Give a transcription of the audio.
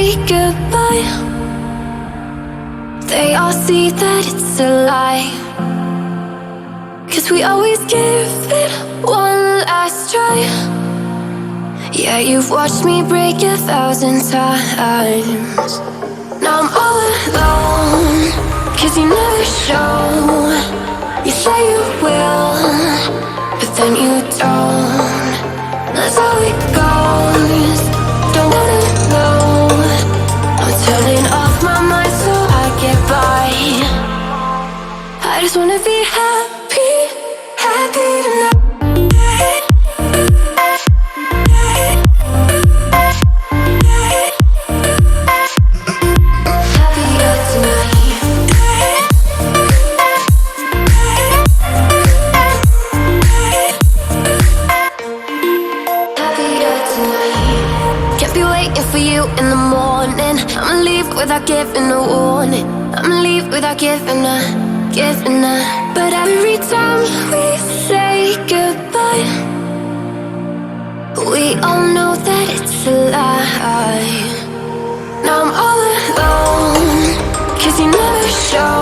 say goodbye, they all see that it's a lie. 'Cause we always give it one last try. Yeah, you've watched me break 1,000 times. Now I'm all alone, 'cause you never show. You say you will, but then you don't. That's how it goes. Don't wanna know. I'm turning off my mind so I get by. I just wanna be happy, happy tonight. For you in the morning, I'ma leave without giving a warning. I'ma leave without giving a. But every time we say goodbye, we all know that it's a lie. Now I'm all alone, 'cause you never show.